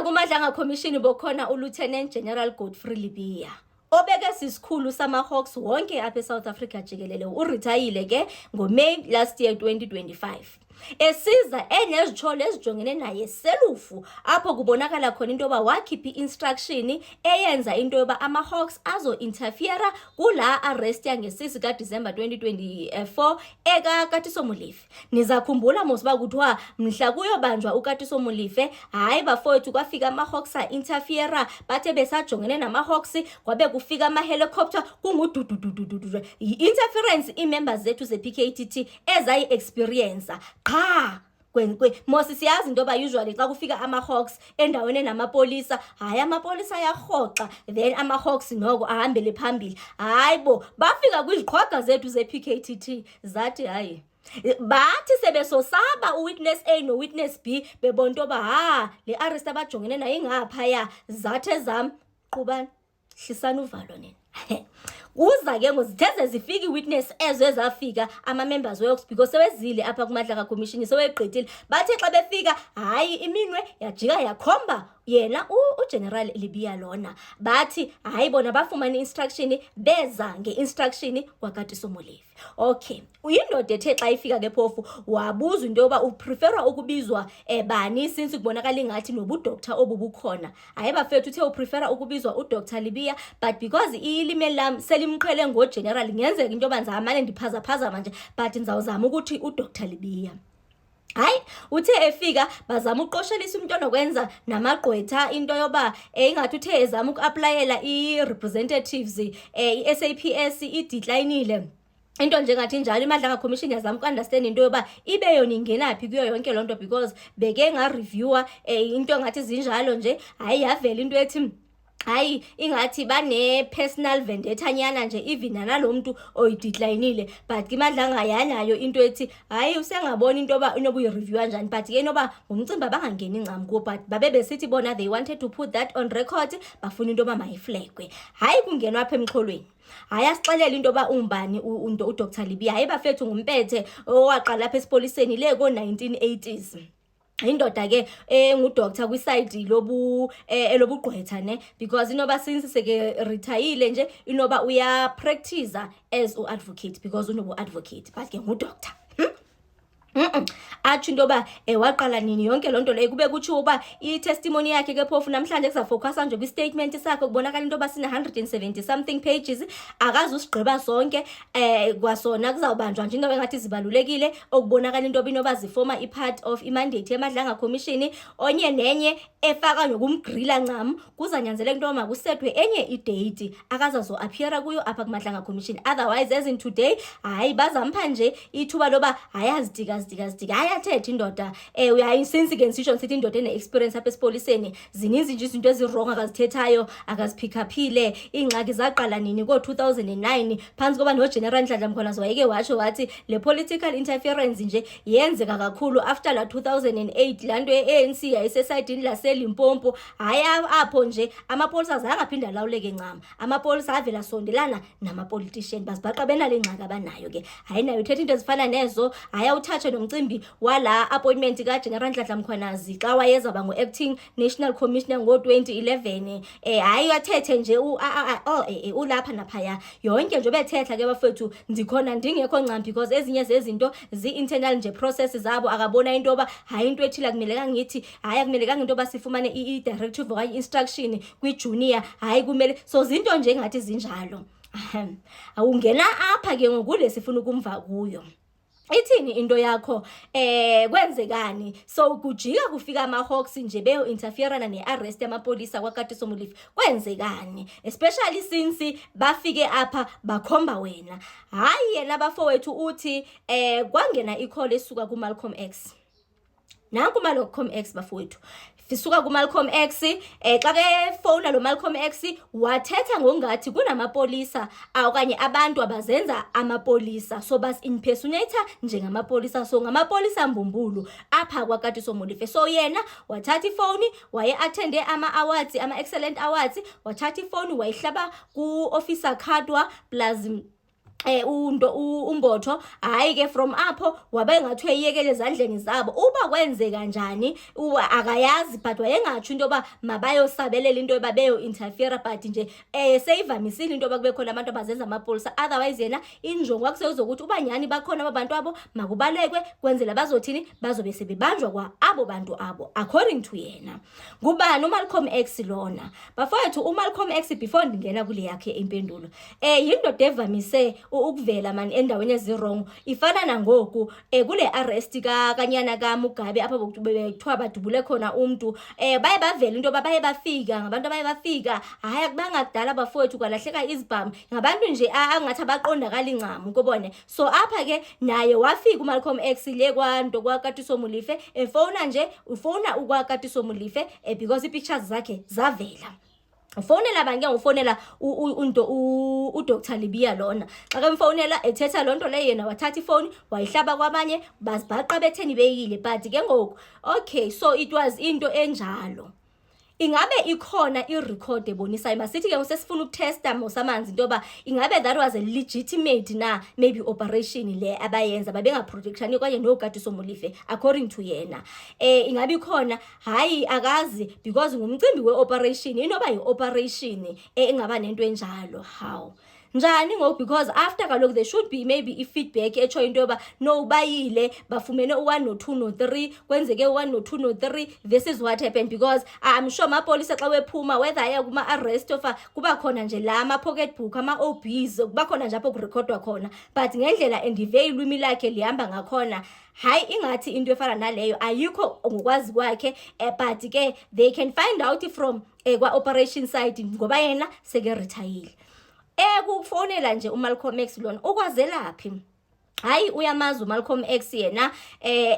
kuMadlanga Commission bokhona uLieutenant General Godfrey Lebeya obeke sisikhulu sama-Hawks wonke apha eSouth Africa jikelele. Uritayile ke ngoMay last year 2025. Esiza enezithole ezijongene naye selufu apho kubonakala khona into yoba wakhipha i-instruction eyenza into yoba ama-Hawks azo-interfere kula arrest yange-6 kaDisemba 2024 eka-Katiso Molefe. Nizakhumbula mos uba kuthiwa mhla kuyobanjwa uKatiso Molefe, hayi bafowethu kwafika ama-Hawks a-interfere, bathe besajongene nama-Hawks kwabe kufika ama-helicopter kungududududududu. I-interference ii-members zethu ze-PKTT ezayi-experience qha mosi siyazi into yoba usually xa kufika ama-Hawks endaweni namapolisa, hayi amapolisa ayarhoxa then ama-Hawks noko ahambele phambili. Hayi bo, bafika kwiziqhwaga zethu ze-PKTT zathi hayi bathi sebesosaba uwitness A nowitness B bebona into yoba le arrest abajongene nayo ingaphaya, zathe zam qubani hlisana uvalo nini. Uza ke ngozitheze zifika i-witness ezo ezafika ama-members we-Hawks because sewezile apha kuMadlanga Commission sewegqithile. Bathe xa befika hayi iminwe yajika yakhomba yena uGeneral Lebeya lona. Bathi hayi bona bafumana instruction beza nge-instruction kwaKatiso Molefe. Okay, uyindoda ethe xa ifika ke phofu wabuza into yoba uprefera ukubizwa bani since kubonakala ingathi nobudokta obubukhona. Hayi bafethu uthe uprefera ukubizwa uDr Lebeya, but because ilime lam selimqhele ngoGeneral ngenzeka into yoba ndizamane ndiphazaphaza manje, but ndizawuzama ukuthi uDr Lebeya. Hayi uthe efika bazama uqoshelisa umuntu onokwenza namagqwetha into yoba ingathi uthe ezama uku-aplayela i-representatives i-SAPS ideclineile into njengathi njalo. iMadlanga Commission yazama uku-understand into yoba ibe yona ingenaphi kuyo yonke lonto because beke nga-reviewer into engathi zinjalo nje. Hayi yavela into ethi hayi ingathi bane-personal vendetta nyana nje even nalo muntu oyideclineile, but iMadlanga yanayo into ethi hayi usengabona into yoba inoba uyireviewa njani, but ke noba ngumcimba bangangeni ncam kuwo, but babe besithi bona they wanted to put that on record, bafuna into yoba mayiflekwe. Hayi kungenwa apha emxholweni. Hayi asixelela into yoba ungubani uDr Lebeya. Hayi bafethu ngumpethe owaqala apha esipoliseni le ko-1980s. Indoda ke ngudoctor kwiside lobugqwetha ne, because inoba since seke retire nje inoba uya practice as u-advocate because unobu-advocate, but ke ngudoctor. Athi into yoba waqala nini yonke lonto leyo, kube kutsho uba i-testimony yakhe ke phofu namhlanje kuzafocusa nje kwi-statement sakhe kubonakala into yoba sine 170 something pages, akazusigqiba sonke. Kwasona kuzawubanjwa nje into engathi zibalulekile okubonakala into yoba inoba zifoma i-part of i-mandate yeMadlanga Commission. Onye nenye efaka nokumgrila ncam kuzanyanzeleka into yoba makusethwe enye i-date akazazo-appeara kuyo apha kuMadlanga Commission, otherwise as in today hayi bazampha nje ithuba loba hayi azidika hayi athethe indoda. Uyayi since ke ngisho sithi indoda ene-experience apha esipoliseni zininzi nje izinto ezirong akazithethayo akaziphikhaphile. Iingxaki zaqala nini ko-2009 phansi koba noGeneral Nhlanhla Mkhwanazi wayeke watsho wathi le political interference nje yenzeka kakhulu after la 2008 laa nto ye-ANC yayisesayidini laseLimpopo. Hayi apho nje amapolisa azangaphinda alawuleke ncam, amapolisa avela sondelana namapolitician bazibhaqa benale ngxaki abanayo ke. Hayi nayo uthetha into ezifana nezo. Hayi awuthatshe nomcimbi wala appointment kaGeneral Nhlanhla Mkhwanazi xa wayezaba ngo-acting national commissioner ngo-2011. Hayi athethe nje ulapha naphaya yonke nje bethetha ke bafethu ndikhona ndingekho ncam because ezinye zezinto zi-internal nje process zabo. Akabona into yoba hayi into ethile akumelekanga ngithi hayi akumelekanga into yoba sifumane i-directive okanye instruction kwi-junior, hayi kumele so zinto nje ngathi zinjalo. Awungena apha ke ngokule sifuna ukumva kuyo. Ithini into yakho kwenzekani? So kujika kufika ama-Hawks nje beyo-interferana ne-arrest yamapolisa kwaKatiso Molefe, kwenzekani? Especially since bafike apha bakhomba wena. Hayi yena bafowethu uthi kwangena i-call esuka kuMalcolm X. Nanku Malcolm X bafowethu fisuka kuMalcolm X. Xa ke phone lo Malcolm X wathetha ngongathi kunamapolisa okanye abantu abazenza amapolisa, so bas impersonator njengamapolisa, so ngamapolisa mbumbulu apha kwaKatiso Molefe. So yena wathatha ifone waye attende ama-awards, ama-excellent awards, wathatha ifone wayihlaba ku-officer Khadwa plus umbotho hayi ke from apho wabe ngathi uyiyekele ezandleni zabo uba kwenze kanjani akayazi but wayengatsho into yoba mabayosabelela into yoba beyo interfere but nje seyivamisile into yoba kube khona abantu abazenza amapolisa otherwise yena injongo kwakusezokuthi uba nyani bakhona abantu abo makubalekwe kwenzela bazothini bazobe sebebanjwa kwa abo bantu abo according to yena. Ngubani uMalcolm X lona? Bafowethu uMalcolm X before ndingena kule yakhe impendulo yindoda evamise ukuvela man endaweni ezirong ifana nangoku kule arrest kanyana kaMugabe apha bekuthiwa badubule khona umuntu baye bavela into baye bafika ngabantu abaye bafika hayi akubangakudala bafowethu kwalahleka izibhamu ngabantu nje angathi abaqondakala incamo kubone. So apha ke naye wafika uMalcolm X le kwanto kwaKatiso Molefe efona nje ufona ukwaKatiso Molefe because ipictures zakhe zavela. Ufonela bange ufonela uDr Libia lona xa ke mfonela ethetha lonto le yena wathatha ifoni wayihlaba kwabanye bazibhaqa betheni beyile but ke ngoku okay so it was into enjalo. Ingabe ikhona irecord ebonisa masithi ke usesifuna ukutesta mosamanzi into yoba ingabe that was a legitimate na maybe operation le abayenza babenga protection kwaye noKatiso Molefe according to yena ingabe ikhona hayi akazi because ngumcimbi weoperation inoba yioperation engaba nento enjalo how njani ngoku because after kaloku there should be maybe ifeedback echo into yoba no bayile bafumene u1 no2 no3 kwenzeke u1 no2 no3 this is what happened because I'm sure amapolisa xa wephuma whether aya kuma arrest of kuba khona nje la ama pocket book ama OBs kuba khona nje apho kurecordwa khona but ngendlela endive ilwimi lakhe lihamba ngakhona hayi ingathi into efana naleyo ayikho ngokwazi kwakhe but ke they can find out from kwa operation side ngoba yena seke retire kufonela nje uMalcolm X lona ukwazelaphi hayi uyamazi uMalcolm X yena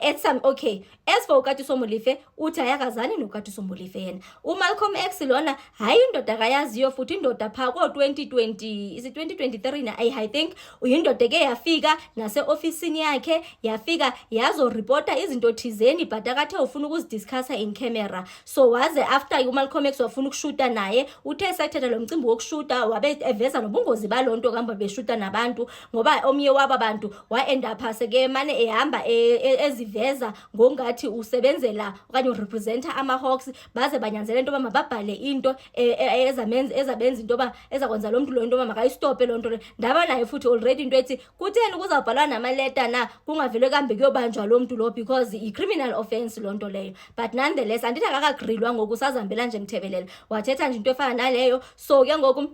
at some okay as for uKatiso Molefe uthi ayakazani noKatiso Molefe yena uMalcolm X lona hayi indoda akayaziyo futhi indoda pha ko 2020 is it 2023 na I think uyindoda ke yafika nase officeini yakhe yafika yazo reporta izinto thizeni but akathe ufuna ukuzidiscussa in camera so waze after uMalcolm X wafuna ukushuta naye uthe sathetha lo mcimbi wokushuta wabe eveza nobungozi balonto kamba beshuta nabantu ngoba omnye waba bantu wa end up aseke mane ehamba eziveza ngongathi usebenzela okanye urepresenta ama-Hawks baze banyanzela into mababhale into ezabenza into ezakwenza lo muntu lo into makayistophe lo nto ndaba naye futhi already into ethi kutheni kuzawubhalwa namaleta na kungavele kambe kuyobanjwa lo muntu lo because i-criminal offense lo nto leyo but nonetheless andithi akakagrilwa ngoku sazihambela nje mthebelela wathetha nje into efana naleyo so ke ngoku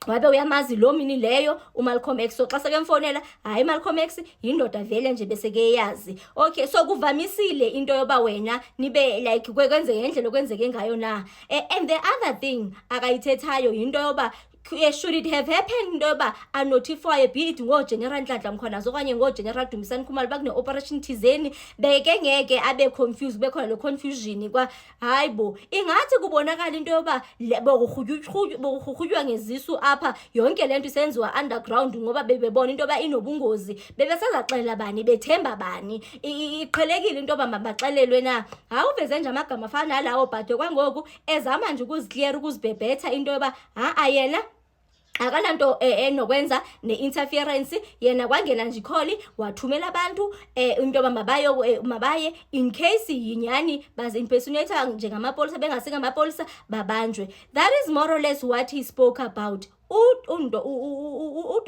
wabe uyamazi lo mini leyo uMalcolm X so xa seke mfonela hayi Malcolm X yindoda vele nje bese ke yazi okay so kuvamisile into yoba wena nibe like kwenzeke ngendlela okwenzeke ngayo na and the other thing akayithethayo into yoba should it have happened into yoba anotify be it ngoGeneral Nhlanhla Mkhwanazi okanye ngoGeneral Dumisani Khumalo bakune operation thizeni beke ngeke abe confused bekhona lo confusion kwa hayibo ingathi kubonakala into yoba bokuhuhywa ngezisu apha yonke lento isenziwa underground ngoba bebebona into yoba inobungozi bebesazaxela bani bethemba bani iqhelekile into yoba mabaxelelwe na awuveze nje amagama afana nalawo but kwangoku ezama nje ukuziclear ukuzibhebhetha into yoba ayena akananto enokwenza ne-interference yena kwangena nje ikholi wathumela abantu into yoba mabaye in case yinyani bazi-impersonator njengamapolisa bengasika amapolisa babanjwe. That is more or less what he spoke about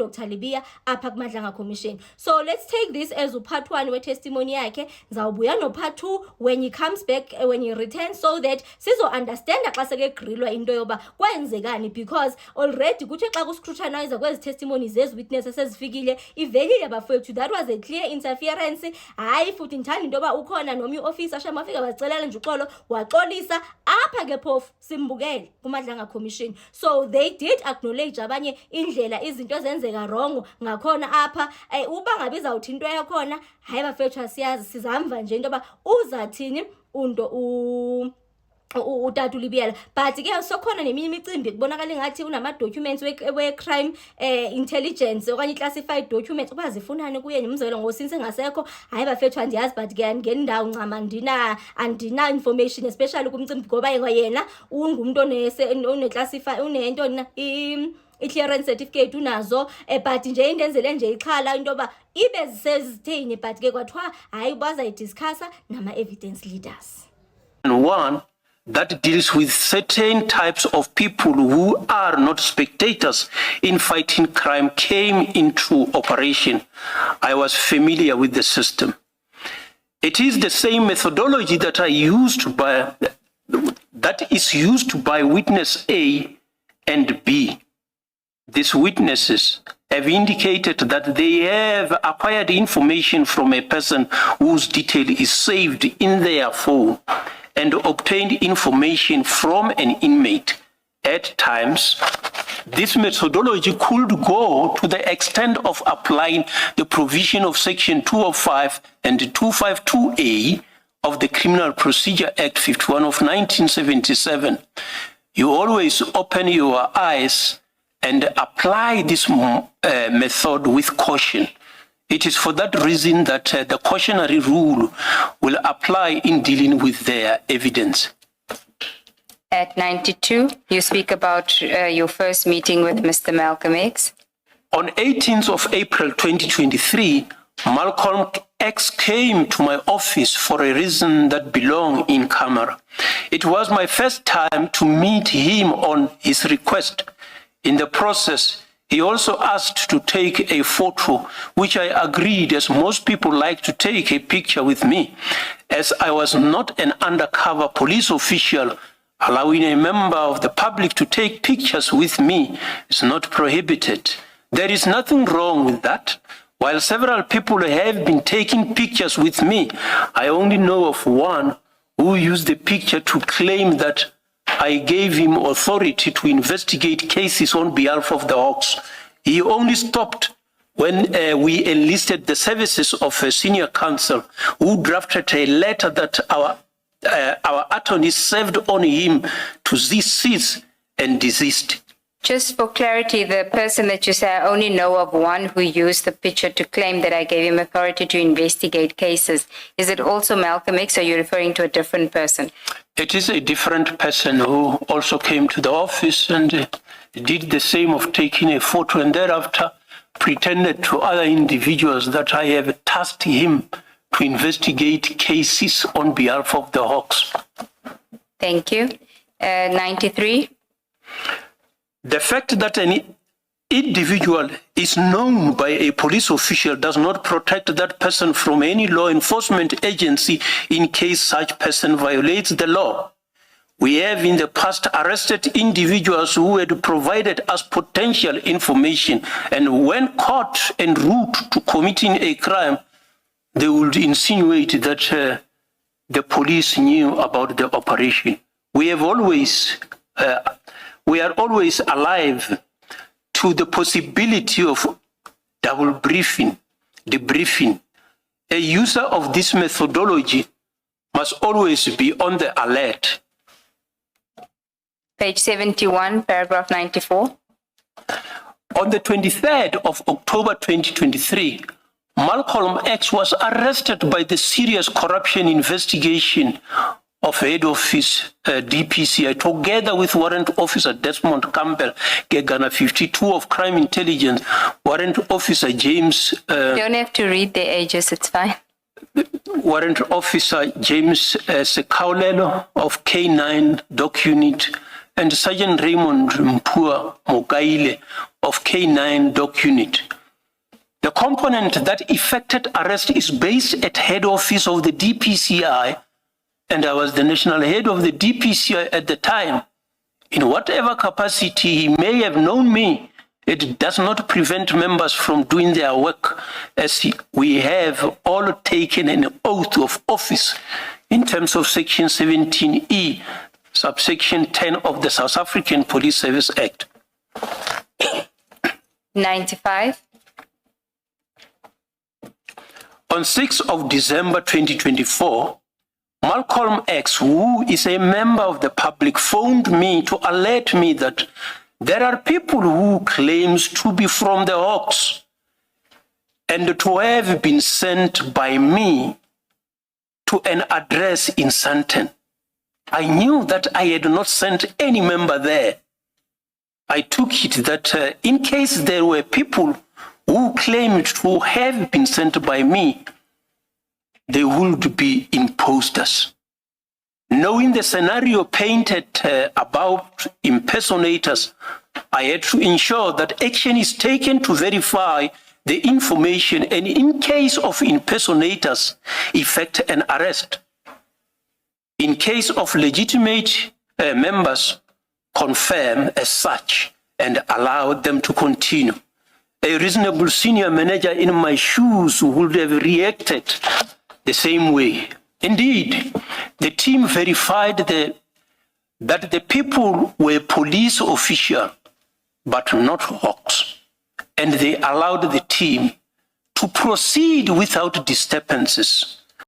uDr Libia apha kuMadlanga Commission. So let's take this as part 1 we testimony yakhe zawubuya no part 2 when he comes back when he returns so that sizo understand xa seke grillwa into yoba kwenzekani because already kuthi xa kuscrutinize kwezi testimonies zezi witnesses ezifikile ivelile bafowethu that was a clear interference hayi futhi ngithanda into yoba ukhona nomnye officer shamafika bacelela nje uxolo waxolisa apha ke phofu simbukele kuMadlanga Commission so they did acknowledge abanye indlela izinto zenzeka wrong ngakhona apha uba ngabe izawuthi into yakhona hayi bafethu asiyazi sizamva nje into ba uzathini unto uTata Libia but ke sokhona neminye imicimbi kubonakala ngathi unama documents we crime intelligence okanye classified documents ubazifunani kuye nimzelo ngosinse ngasekho hayi bafethu andiyazi but ke ngendawo ncama andina information especially kumcimbi ngoba yena ungumuntu one classify unento i-clearance certificate unazo, but nje indenzele nje ixhala into yoba ibe zisezithini, but ke kwathiwa hayi bazayidiscussa nama-evidence leaders. One that deals with certain types of people who are not spectators in fighting crime came into operation. I was familiar with the system. It is the same methodology that is used by witness A and B. These witnesses have indicated that they have acquired information from a person whose detail is saved in their phone and obtained information from an inmate. At times, this methodology could go to the extent of applying the provision of Section 205 and 252A of the Criminal Procedure Act 51 of 1977. You always open your eyes and apply this method with caution. It is for that reason that the cautionary rule will apply in dealing with their evidence. At 92, you speak about your first meeting with Mr. Malcolm X. On 18th of April 2023, Malcolm X came to my office for a reason that belonged in camera. It was my first time to meet him on his request. In the process, he also asked to take a photo, which I agreed, as most people like to take a picture with me. As I was not an undercover police official, allowing a member of the public to take pictures with me is not prohibited. There is nothing wrong with that. While several people have been taking pictures with me, I only know of one who used the picture to claim that I gave him authority to investigate cases on behalf of the Hawks. He only stopped when we enlisted the services of a senior counsel who drafted a letter that our attorney served on him to cease and desist. Just for clarity, the person that you say, I only know of one who used the picture to claim that I gave him authority to investigate cases. Is it also Malcolm X, or are you referring to a different person? It is a different person who also came to the office and did the same of taking a photo, and thereafter pretended to other individuals that I have tasked him to investigate cases on behalf of the Hawks. Thank you. 93. The fact that an individual is known by a police official does not protect that person from any law enforcement agency in case such person violates the law. We have in the past arrested individuals who had provided us potential information, and when caught en route to committing a crime, they would insinuate that the police knew about the operation. We are always alive to the possibility of double briefing, debriefing. A user of this methodology must always be on the alert. Page 71, paragraph 94. On the 23rd of October 2023, Malcolm X was arrested by the Serious Corruption Investigation of Head Office DPCI, together with Warrant Officer Desmond Campbell, Gegana 52 of Crime Intelligence, Warrant Officer James... You don't have to read the ages, it's fine. Warrant Officer James Sekaulelo of K9 Doc Unit, and Sergeant Raymond Mpua Mogaile of K9 Doc Unit. The component that effected arrest is based at head office of the DPCI, and I was the national head of the DPCI at the time. In whatever capacity he may have known me, it does not prevent members from doing their work, as we have all taken an oath of office in terms of Section 17E, subsection 10 of the South African Police Service Act. 95. On 6th of December 2024, Malcolm X, who is a member of the public, phoned me to alert me that there are people who claims to be from the Hawks and to have been sent by me to an address in Sandton. I knew that I had not sent any member there. I took it that in case there were people who claimed to have been sent by me, they would be imposters. Knowing the scenario painted about impersonators, I had to ensure that action is taken to verify the information and, in case of impersonators, effect an arrest. In case of legitimate members, confirm as such and allow them to continue. A reasonable senior manager in my shoes would have reacted the same way. Indeed, the team verified that the people were police officials, but not hawks, and they allowed the team to proceed without disturbances.